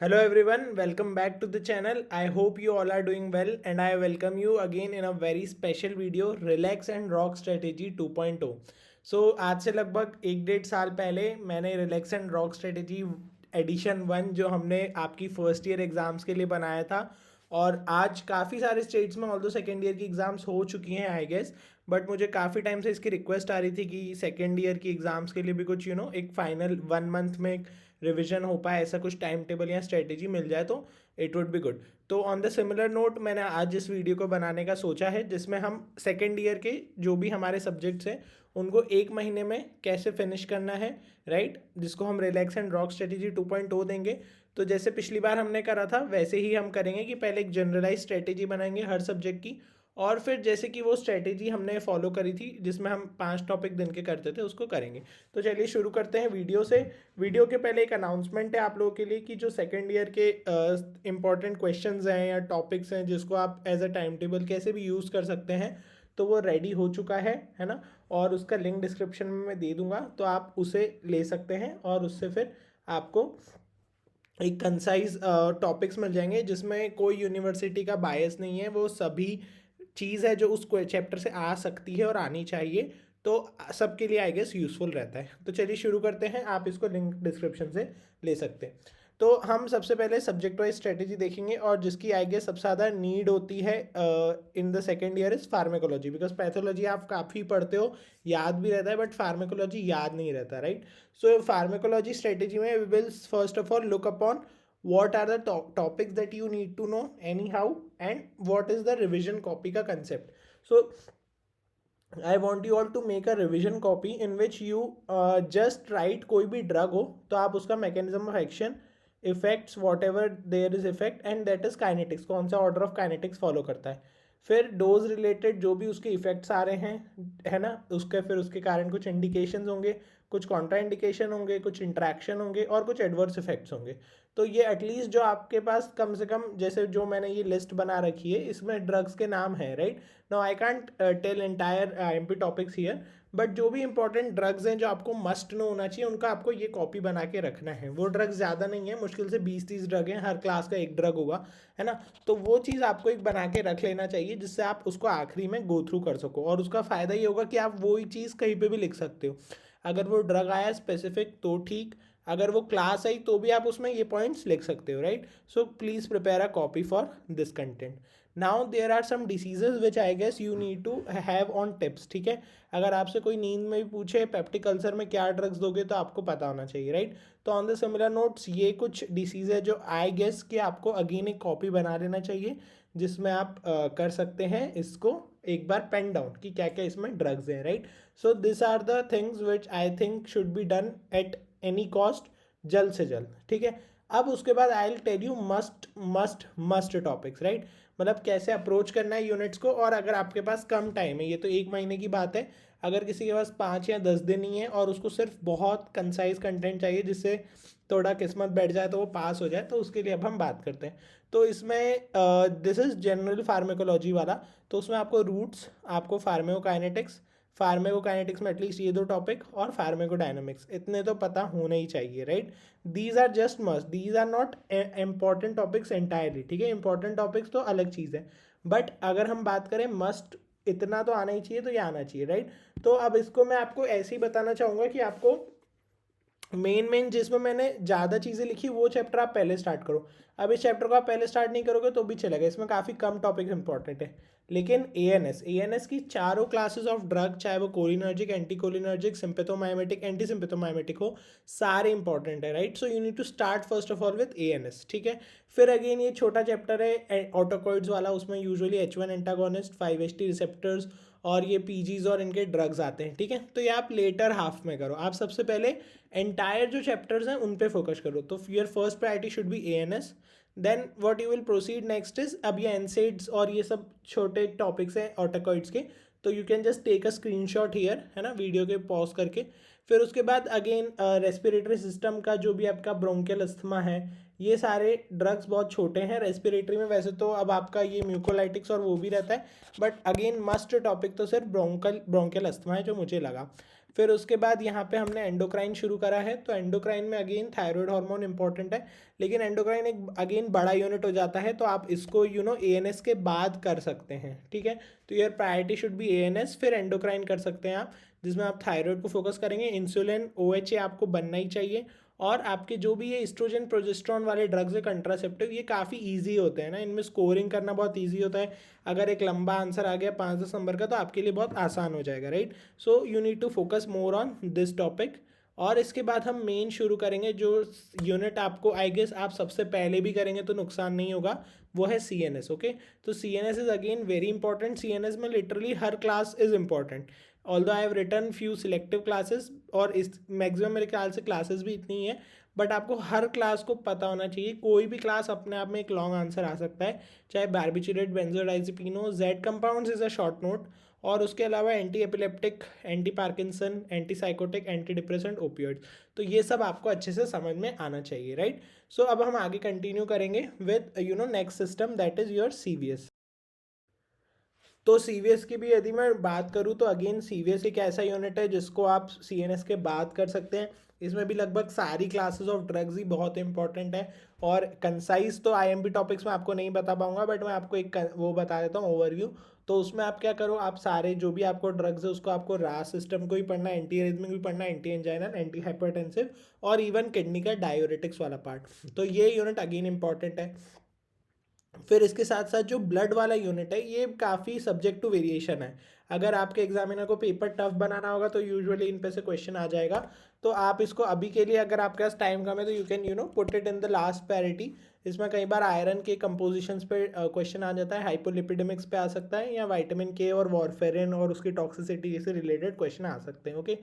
Hello everyone, welcome back to the channel. I hope you all are doing well and I welcome you again in a very special video Relax and Rock Strategy 2.0. So आज से लगभग 1-1.5 साल पहले मैंने relax and rock strategy edition 1 जो हमने आपकी first year exams के लिए बनाया था और आज काफ़ी सारे स्टेट्स में ऑल्दो सेकेंड ईयर की एग्ज़ाम्स हो चुकी हैं आई गेस, बट मुझे काफ़ी टाइम से इसकी रिक्वेस्ट आ रही थी कि सेकेंड ईयर की एग्ज़ाम्स के लिए भी कुछ एक फाइनल 1 मंथ में एक रिविजन हो पाए, ऐसा कुछ टाइम टेबल या स्ट्रेटेजी मिल जाए तो इट वुड बी गुड। तो ऑन द सिमिलर नोट मैंने आज इस वीडियो को बनाने का सोचा है जिसमें हम सेकेंड ईयर के जो भी हमारे सब्जेक्ट्स हैं उनको 1 महीने में कैसे फिनिश करना है, राइट, जिसको हम रिलैक्स एंड रॉक स्ट्रेटेजी 2.0 देंगे। तो जैसे पिछली बार हमने करा था वैसे ही हम करेंगे कि पहले एक जनरलाइज स्ट्रेटेजी बनाएंगे हर सब्जेक्ट की और फिर जैसे कि वो स्ट्रेटेजी हमने फॉलो करी थी जिसमें हम 5 टॉपिक दिन के करते थे उसको करेंगे। तो चलिए शुरू करते हैं वीडियो से। वीडियो के पहले एक अनाउंसमेंट है आप लोगों के लिए कि जो सेकेंड ईयर के इंपॉर्टेंट क्वेश्चंस हैं या टॉपिक्स हैं जिसको आप एज अ टाइम टेबल कैसे भी यूज़ कर सकते हैं तो वो रेडी हो चुका है ना, और उसका लिंक डिस्क्रिप्शन में मैं दे दूंगा तो आप उसे ले सकते हैं और उससे फिर आपको एक कंसाइज टॉपिक्स मिल जाएंगे जिसमें कोई यूनिवर्सिटी का बायस नहीं है, वो सभी चीज़ है जो उस चैप्टर से आ सकती है और आनी चाहिए, तो सबके लिए आई गेस यूज़फुल रहता है। तो चलिए शुरू करते हैं, आप इसको लिंक डिस्क्रिप्शन से ले सकते हैं। तो हम सबसे पहले सब्जेक्ट वाइज स्ट्रेटेजी देखेंगे और जिसकी आई गेस सबसे ज़्यादा नीड होती है in the second year is pharmacology, because pathology आप काफ़ी पढ़ते हो, याद भी रहता है, बट फार्मेकोलॉजी याद नहीं रहता, राइट। सो फार्मेकोलॉजी स्ट्रेटेजी में we will first of all look upon what are the topics that you need to know anyhow and what is the revision copy ka concept. So I want you all to make a revision copy in which you just write कोई भी drug हो तो आप उसका mechanism of action, effects, whatever there is effect and that is kinetics, कौन सा order of kinetics follow करता है, फिर डोज रिलेटेड जो भी उसके इफेक्ट्स आ रहे हैं, है ना, उसके फिर उसके कारण कुछ इंडिकेशंस होंगे, कुछ कॉन्ट्रा इंडिकेशन होंगे, कुछ इंट्रैक्शन होंगे और कुछ एडवर्स इफेक्ट्स होंगे। तो ये एटलीस्ट जो आपके पास कम से कम जैसे जो मैंने ये लिस्ट बना रखी है इसमें ड्रग्स के नाम है, right. Now I can't tell entire MP topics here, but जो भी इंपॉर्टेंट ड्रग्स हैं जो आपको मस्ट नो होना चाहिए उनका आपको ये कॉपी बना के रखना है। वो ड्रग्स ज़्यादा नहीं है, मुश्किल से 20-30 ड्रग हैं, हर क्लास का एक ड्रग होगा, है ना। तो वो चीज़ आपको एक बना के रख लेना चाहिए जिससे आप उसको आखिरी में गो थ्रू कर सको, और उसका फ़ायदा ये होगा कि आप वही चीज़ कहीं पे भी लिख सकते हो। अगर वो ड्रग आया स्पेसिफिक तो ठीक, अगर वो क्लास आई तो भी आप उसमें ये पॉइंट्स लिख सकते हो, right. So please prepare a copy for this content. Now there are some diseases which I guess you need to have on tips, ठीक है। अगर आपसे कोई नींद में भी पूछे पेप्टिक अल्सर में क्या ड्रग्स दोगे तो आपको पता होना चाहिए, राइट। तो ऑन द सिमिलर नोट्स ये कुछ डिसीज है जो आई गेस कि आपको अगेन एक कॉपी बना लेना चाहिए जिसमें आप कर सकते हैं इसको एक बार पेन डाउन कि क्या क्या इसमें ड्रग्स हैं, right. So this are the things which I think should be done at any cost, जल्द से जल्द, ठीक है। अब उसके बाद I will tell you must must must topics, right, मतलब कैसे अप्रोच करना है यूनिट्स को। और अगर आपके पास कम टाइम है, ये तो 1 महीने की बात है, अगर किसी के पास 5 या 10 दिन ही है और उसको सिर्फ बहुत कंसाइज कंटेंट चाहिए जिससे थोड़ा किस्मत बैठ जाए तो वो पास हो जाए, तो उसके लिए अब हम बात करते हैं। तो इसमें दिस इज़ जनरल फार्मेकोलॉजी वाला, तो उसमें आपको रूट्स, आपको फार्मेकोकाइनेटिक्स, फार्मेकोकाइनेटिक्स में एटलीस्ट ये 2 टॉपिक, और फार्मेकोडायनामिक्स, इतने तो पता होने ही चाहिए, right. These are just must, these are not important topics entirely, ठीक है। इंपॉर्टेंट टॉपिक्स तो अलग चीज़ है, बट अगर हम बात करें मस्ट, इतना तो आना ही चाहिए, तो ये आना चाहिए, राइट। तो अब इसको मैं आपको ऐसे ही बताना चाहूँगा कि आपको मेन जिसमें मैंने ज़्यादा चीज़ें लिखी वो चैप्टर आप पहले स्टार्ट करो। अब इस चैप्टर को आप पहले स्टार्ट नहीं करोगे तो भी चलेगा, इसमें काफ़ी कम टॉपिक इंपॉर्टेंट है। लेकिन एएनएस की चारों क्लासेस ऑफ ड्रग, चाहे वो cholinergic, anti cholinergic, sympathomimetic, anti sympathomimetic हो, सारे इंपॉर्टेंट है, right. So you need to start first of all with ANS, ठीक है। फिर अगेन ये छोटा चैप्टर है ऑटोकॉइड्स वाला, उसमें usually H1 antagonist, 5-HT receptors और ये पीजीज और इनके ड्रग्स आते हैं, ठीक है। तो ये आप लेटर हाफ में करो, आप सबसे पहले एंटायर जो चैप्टर्स हैं उन पे फोकस करो। तो your first priority should be ANS, then what you will proceed next is, अब ये एनसेड्स और ये सब छोटे टॉपिक्स हैं ऑटोकॉइड्स के, तो you can just take a screenshot here, है ना, वीडियो के पॉज करके। फिर उसके बाद अगेन रेस्पिरेटरी सिस्टम का जो भी आपका ब्रोंकियल अस्थमा है, ये सारे ड्रग्स बहुत छोटे हैं रेस्पिरेटरी में, वैसे तो अब आपका ये म्यूकोलाइटिक्स और वो भी रहता है, बट अगेन मस्ट टॉपिक तो सिर्फ ब्रोंकियल अस्थमा है जो मुझे लगा। फिर उसके बाद यहाँ पे हमने एंडोक्राइन शुरू करा है, तो एंडोक्राइन में अगेन थायराइड हार्मोन इंपॉर्टेंट है, लेकिन एंडोक्राइन एक अगेन बड़ा यूनिट हो जाता है, तो आप इसको एएनएस के बाद कर सकते हैं, ठीक है। तो your priority should be ANS, फिर एंडोक्राइन कर सकते हैं आप, जिसमें आप थायराइड को फोकस करेंगे। इंसुलिन ओएचए आपको बनना ही चाहिए, और आपके जो भी ये एस्ट्रोजन प्रोजेस्टेरॉन वाले ड्रग्स है कंट्रासेप्टिव, ये काफ़ी ईजी होते हैं ना, इनमें स्कोरिंग करना बहुत ईजी होता है। अगर एक लंबा आंसर आ गया 5-10 नंबर का, तो आपके लिए बहुत आसान हो जाएगा, right. So you need to focus more on this topic. और इसके बाद हम मेन शुरू करेंगे, जो यूनिट आपको आई गेस आप सबसे पहले भी करेंगे तो नुकसान नहीं होगा, वो है सी एन एस, ओके। तो C N S is again very important. C N S में लिटरली हर class is important, although I have written few selective classes, और इस मैक्सिमम मेरे ख्याल से क्लासेस भी इतनी ही है, बट आपको हर क्लास को पता होना चाहिए। कोई भी क्लास अपने आप में एक लॉन्ग आंसर आ सकता है, चाहे barbiturate, benzodiazepines, Z compounds is a short note, और उसके अलावा anti epileptic, anti Parkinson, anti psychotic, anti depressant, opioids, तो ये सब आपको अच्छे से समझ में आना चाहिए, राइट। सो अब हम आगे कंटिन्यू करेंगे with next system, that is your CVS. तो सीवीएस की भी यदि मैं बात करूँ, तो अगेन सीवीएस एक ऐसा यूनिट है जिसको आप सीएनएस के बाद कर सकते हैं। इसमें भी लगभग सारी क्लासेस ऑफ ड्रग्स ही बहुत इंपॉर्टेंट है, और कंसाइज तो आईएमपी टॉपिक्स में आपको नहीं बता पाऊंगा, बट मैं आपको एक वो बता देता हूँ ओवरव्यू। तो उसमें आप क्या करो, आप सारे जो भी आपको ड्रग्स है उसको आपको रास सिस्टम को ही पढ़ना है, एंटी एरिथमिक भी पढ़ना है, एंटी एंजाइनल, एंटी हाइपरटेंसिव, और इवन किडनी का डायोरेटिक्स वाला पार्ट। तो ये यूनिट अगेन इंपॉर्टेंट है। फिर इसके साथ साथ जो ब्लड वाला यूनिट है, ये काफ़ी सब्जेक्ट टू वेरिएशन है। अगर आपके एग्जामिनर को पेपर टफ बनाना होगा, तो यूजुअली इन पे से क्वेश्चन आ जाएगा। तो आप इसको अभी के लिए, अगर आपके पास टाइम कम है, तो you can put it in the last priority. इसमें कई बार आयरन के कंपोजिशंस पे क्वेश्चन आ जाता है, हाइपोलिपिडेमिक्स पे आ सकता है, या विटामिन के और वॉरफेरिन और उसकी टॉक्सिसिटी से रिलेटेड क्वेश्चन आ सकते हैं, ओके।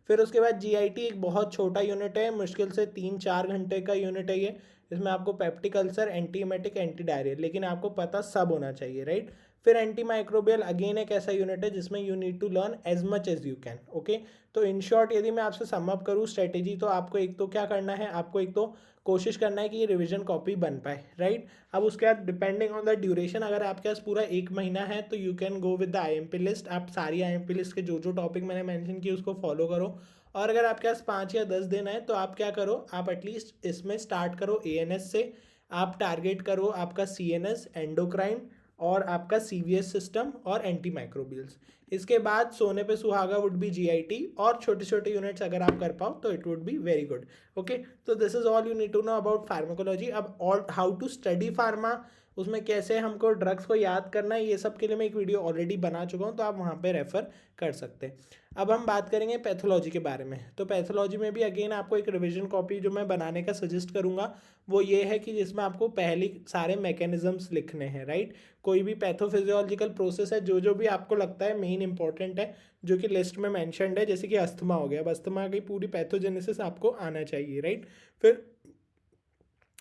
फिर उसके बाद जीआईटी एक बहुत छोटा यूनिट है, मुश्किल से 3-4 घंटे का यूनिट है ये। इसमें आपको peptic ulcer, antiemetic, anti diarrhoeal, लेकिन आपको पता सब होना चाहिए, राइट। फिर एंटी माइक्रोबियल अगेन एक ऐसा यूनिट है जिसमें you need to learn as much as you can, okay. तो इन शॉर्ट यदि मैं आपसे सम अप करूँ स्ट्रेटेजी, तो आपको एक तो क्या करना है, आपको एक तो कोशिश करना है कि ये रिविजन कॉपी बन पाए, राइट। अब उसके बाद डिपेंडिंग ऑन द ड्यूरेशन, अगर आपके पास पूरा 1 महीना है, तो you can go with the IMP list. आप सारी आईएमपी लिस्ट के जो जो टॉपिक मैंने मेंशन किए उसको फॉलो करो। और अगर आपके पास 5 या 10 दिन है, तो आप क्या करो, आप एटलीस्ट इसमें स्टार्ट करो एएनएस से। आप टारगेट करो आपका सीएनएस, एंडोक्राइन, और आपका सीवीएस सिस्टम, और एंटी माइक्रोबियल्स। इसके बाद सोने पे सुहागा वुड बी जीआईटी, और छोटे छोटे यूनिट्स अगर आप कर पाओ तो it would be very good, okay. तो this is all you need to know about pharmacology. अब all how to study pharma, उसमें कैसे हमको ड्रग्स को याद करना है, ये सब के लिए मैं एक वीडियो ऑलरेडी बना चुका हूँ, तो आप वहाँ पे रेफर कर सकते हैं। अब हम बात करेंगे पैथोलॉजी के बारे में। तो पैथोलॉजी में भी अगेन आपको एक रिवीजन कॉपी जो मैं बनाने का सजेस्ट करूँगा, वो ये है कि जिसमें आपको पहले सारे मैकेनिज्म्स लिखने हैं, राइट। कोई भी पैथोफिजियोलॉजिकल प्रोसेस है, जो जो भी आपको लगता है मेन इंपॉर्टेंट है, जो कि लिस्ट में मैंशनड है, जैसे कि अस्थमा हो गया, अब अस्थमा की पूरी पैथोजेनेसिस आपको आना चाहिए, राइट। फिर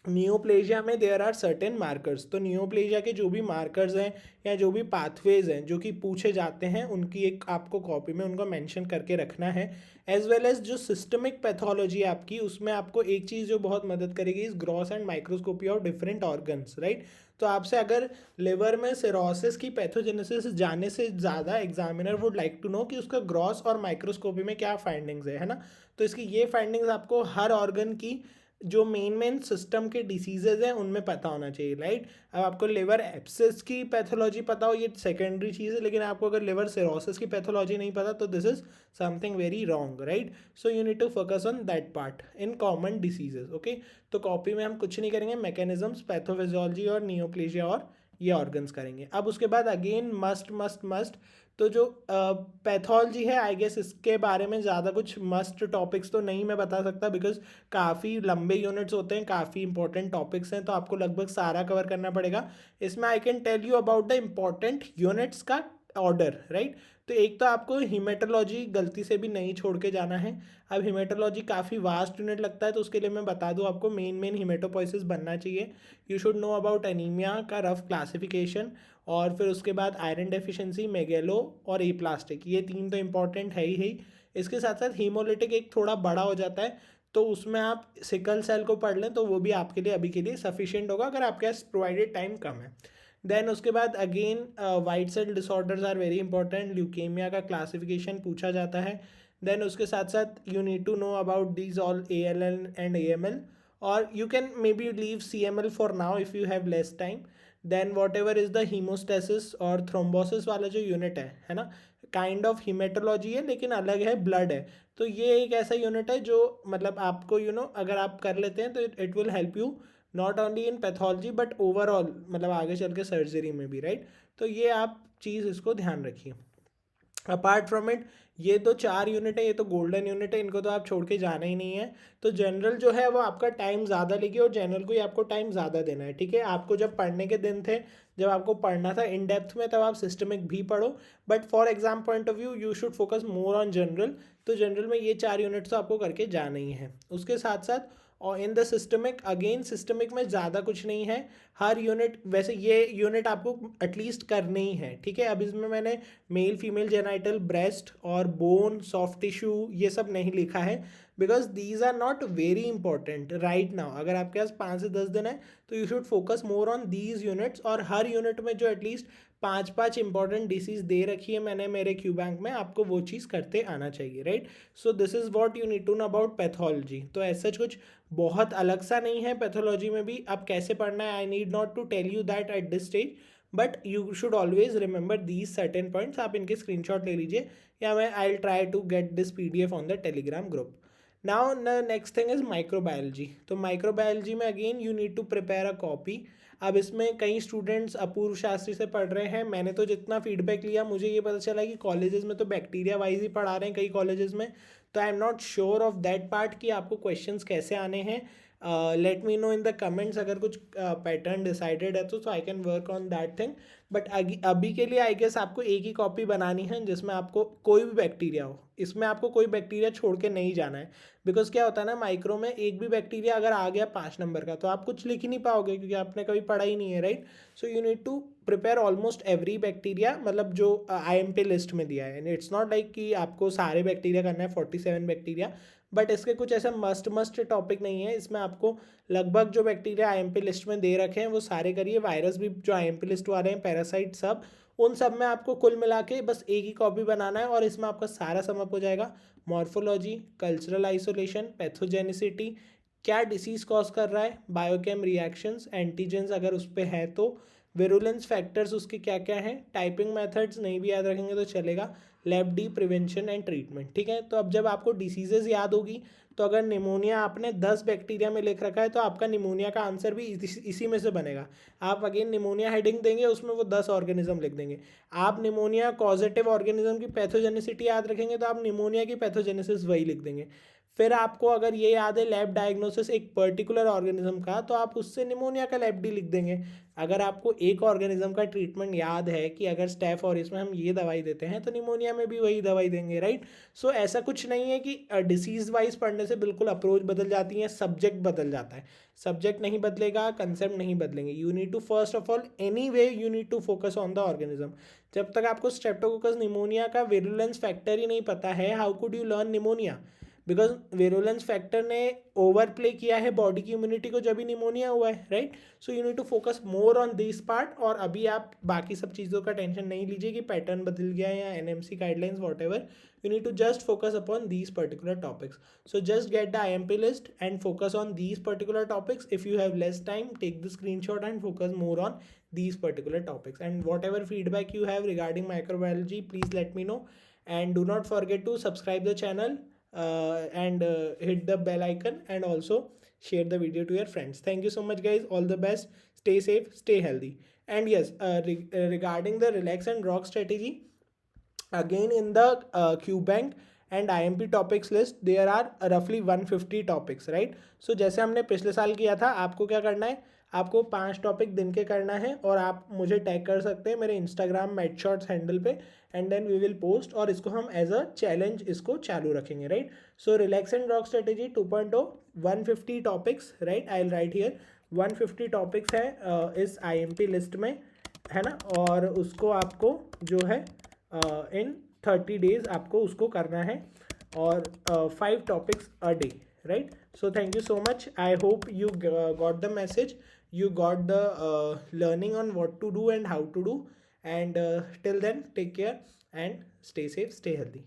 नियोप्लेजिया में देयर आर सर्टेन मार्कर्स, तो नियोप्लेजिया के जो भी मार्कर्स हैं या जो भी पाथवेज हैं जो कि पूछे जाते हैं, उनकी एक आपको कॉपी में उनको मेंशन करके रखना है। एज वेल एज जो सिस्टमिक पैथोलॉजी है आपकी, उसमें आपको एक चीज़ जो बहुत मदद करेगी इस gross and microscopy of different organs, right. तो आपसे अगर लिवर में सिरोसिस की पैथोजेनेसिस जाने से ज़्यादा examiner would like to know कि उसका ग्रॉस और माइक्रोस्कोपी में क्या फाइंडिंग्स है ना। तो इसकी ये फाइंडिंग्स आपको हर ऑर्गन की जो मेन सिस्टम के डिसीजेज हैं उनमें पता होना चाहिए, राइट। अब आपको लिवर एब्सेस की पैथोलॉजी पता हो, ये सेकेंडरी चीज़ है, लेकिन आपको अगर लिवर सिरोसिस की पैथोलॉजी नहीं पता, तो this is something very wrong, right. So you need to focus on that part in common diseases, okay. तो कॉपी में हम कुछ नहीं करेंगे, मैकेनिज्म्स, पैथोफिजियोलॉजी और नियोप्लेजिया और ये ऑर्गन्स करेंगे। अब उसके बाद अगेन मस्ट मस्ट मस्ट, तो जो पैथोलॉजी है आई गेस इसके बारे में ज़्यादा कुछ मस्ट टॉपिक्स तो नहीं मैं बता सकता, बिकॉज काफ़ी लंबे यूनिट्स होते हैं, काफ़ी इंपॉर्टेंट टॉपिक्स हैं, तो आपको लगभग सारा कवर करना पड़ेगा। इसमें I can tell you about the important units का ऑर्डर, राइट। तो एक तो आपको हीमेटोलॉजी गलती से भी नहीं छोड़ के जाना है। अब हीमेटोलॉजी काफ़ी वास्ट यूनिट लगता है, तो उसके लिए मैं बता दूं आपको मेन मेन हीमेटोपोइसिस बनना चाहिए। You should know about anaemia का रफ क्लासिफिकेशन, और फिर उसके बाद आयरन डेफिशिएंसी, मेगेलो और ए प्लास्टिक, ये 3 तो इंपॉर्टेंट है ही। इसके साथ साथ हीमोलिटिक एक थोड़ा बड़ा हो जाता है, तो उसमें आप सिकल सेल को पढ़ लें तो वो भी आपके लिए अभी के लिए सफिशिएंट होगा, अगर आपके पास प्रोवाइडेड टाइम कम है। देन उसके बाद again white cell disorders are very important, leukaemia का क्लासिफिकेशन पूछा जाता है। देन उसके साथ साथ you need to know about these all ALL and AML, or you can maybe leave CML for now if you have less time. Then whatever is the hemostasis और thrombosis वाला जो unit है ना, kind of haematology है लेकिन अलग है, blood है। तो ये एक ऐसा यूनिट है जो मतलब आपको अगर आप कर लेते हैं तो it will help you not only in pathology but overall, मतलब आगे चल के सर्जरी में भी, राइट। तो ये आप चीज़ इसको ध्यान रखिए। अपार्ट फ्रॉम इट, ये तो 4 यूनिट है, ये तो गोल्डन यूनिट है, इनको तो आप छोड़ के जाना ही नहीं है। तो जनरल जो है वो आपका टाइम ज़्यादा लेगी और जनरल को ही आपको टाइम ज़्यादा देना है, ठीक है। आपको जब पढ़ने के दिन थे, जब आपको पढ़ना था इन डेप्थ में, तब आप सिस्टमिक भी पढ़ो, but for exam point of view you should focus more on general. तो जनरल में ये 4 यूनिट्स तो आपको करके जाना ही है। उसके साथ साथ और in the systemic, again systemic में ज़्यादा कुछ नहीं है। हर यूनिट, वैसे ये यूनिट आपको एटलीस्ट करनी ही है, ठीक है। अब इसमें मैंने मेल फीमेल जेनाइटल, ब्रेस्ट और बोन, सॉफ्ट टिश्यू ये सब नहीं लिखा है, because these are not very important right now. अगर आपके पास 5 से 10 दिन है तो you should focus more on these units, और हर यूनिट में जो एटलीस्ट 5 इंपॉर्टेंट डिसीज दे रखी है मैंने मेरे क्यू बैंक में, आपको वो चीज़ करते आना चाहिए, right. So this is what you need to know about pathology. तो ऐसा कुछ बहुत अलग सा नहीं है पैथोलॉजी में भी। अब कैसे पढ़ना है, I need not to tell you that at this stage, but you should always remember these certain points. आप इनके स्क्रीनशॉट ले लीजिए, या मैं I will try to get this PDF on the Telegram group. Now the next thing is microbiology. तो microbiology में again you need to prepare a copy. अब इसमें कई स्टूडेंट्स अपूर्व शास्त्री से पढ़ रहे हैं। मैंने तो जितना फीडबैक लिया, मुझे ये पता चला कि कॉलेजेस में तो बैक्टीरिया वाइज ही पढ़ा रहे हैं कई कॉलेजेस में। तो I am not sure of that part कि आपको क्वेश्चंस कैसे आने हैं। Let me know in the comments अगर कुछ पैटर्न डिसाइडेड है तो I can work on that thing. But अभी के लिए आई गेस आपको एक ही कॉपी बनानी है जिसमें आपको कोई भी बैक्टीरिया हो, इसमें आपको कोई बैक्टीरिया छोड़ के नहीं जाना है। बिकॉज क्या होता है ना, माइक्रो में एक भी बैक्टीरिया अगर आ गया 5 नंबर का तो आप कुछ लिख ही नहीं पाओगे, क्योंकि आपने कभी पढ़ा ही नहीं है, right. So you need to prepare almost every bacteria, मतलब जो IMP लिस्ट में दिया है। इट्स नॉट लाइक कि आपको सारे बैक्टीरिया करना है, 47 बैक्टीरिया, बट इसके कुछ ऐसा मस्ट टॉपिक नहीं है। इसमें आपको लगभग जो बैक्टीरिया IMP लिस्ट में दे रखे हैं वो सारे करिए। वायरस भी जो IMP लिस्ट वाले हैं, पैरासाइट सब, उन सब में आपको कुल मिला के बस एक ही कॉपी बनाना है, और इसमें आपका सारा समअप हो जाएगा। मॉर्फोलॉजी, कल्चरल आइसोलेशन, पैथोजेनिसिटी, क्या डिसीज कॉज कर रहा है, बायोकेम रिएक्शंस, एंटीजेंस अगर उस पर है तो, विरुलेंस फैक्टर्स उसके क्या क्या हैं, टाइपिंग मेथड्स नहीं भी याद रखेंगे तो चलेगा, lab D, prevention and treatment, ठीक है। तो अब जब आपको डिसीजेज याद होगी, तो अगर निमोनिया आपने 10 बैक्टीरिया में लिख रखा है तो आपका निमोनिया का आंसर भी इसी में से बनेगा। आप अगेन निमोनिया हेडिंग देंगे, उसमें वो 10 ऑर्गेनिज्म लिख देंगे। आप निमोनिया कॉजेटिव ऑर्गेनिज्म की पैथोजेनिसिटी याद रखेंगे तो आप निमोनिया की पैथोजेनेसिस वही लिख देंगे। फिर आपको अगर ये याद है लैब डायग्नोसिस एक पर्टिकुलर ऑर्गेनिज्म का, तो आप उससे निमोनिया का लैब डी लिख देंगे। अगर आपको एक ऑर्गेनिज्म का ट्रीटमेंट याद है कि अगर स्टेफ और इसमें हम ये दवाई देते हैं तो निमोनिया में भी वही दवाई देंगे, राइट। सो ऐसा कुछ नहीं है कि डिसीज वाइज पढ़ने से बिल्कुल अप्रोच बदल जाती है, सब्जेक्ट बदल जाता है। सब्जेक्ट नहीं बदलेगा, कंसेप्ट नहीं बदलेंगे। You need to first of all any way you need to focus on the organism. जब तक आपको स्ट्रेप्टोकोकस निमोनिया का विरुलेंस फैक्टर ही नहीं पता है, how could you learn pneumonia. Because virulence factor ने ओवर प्ले किया है बॉडी की इम्यूनिटी को जब भी निमोनिया हुआ है, right. So you need to focus more on this part. और अभी आप बाकी सब चीज़ों का टेंशन नहीं लीजिए कि पैटर्न बदल गया है या NMC guidelines what ever. You need to just focus upon these particular topics. So just get the IMP list and focus on these particular topics. If you have less time, take the screenshot and focus more on these particular topics. And whatever feedback you have regarding microbiology, please let me know. And do not forget to subscribe the channel and hit the bell icon, and also share the video to your friends. Thank you so much guys. All the best. Stay safe, stay healthy. And yes, regarding the relax and rock strategy, again in the QBank and IMP topics list there are roughly 150 topics, right. So जैसे हमने पिछले साल किया था, आपको क्या करना है, आपको 5 टॉपिक दिन के करना है, और आप मुझे टैग कर सकते हैं मेरे इंस्टाग्राम मैथशॉर्ट्स हैंडल पे, and then we will post, और इसको हम एज अ चैलेंज इसको चालू रखेंगे, right. So relax and rock strategy 2.0, 150 topics, right. I will write here 150 topics है इस IMP लिस्ट में, है ना। और उसको आपको जो है इन 30 डेज आपको उसको करना है, और 5 topics a day, right. So thank you so much. I hope you got the message, you got the learning on what to do and how to do, and till then take care and stay safe, stay healthy.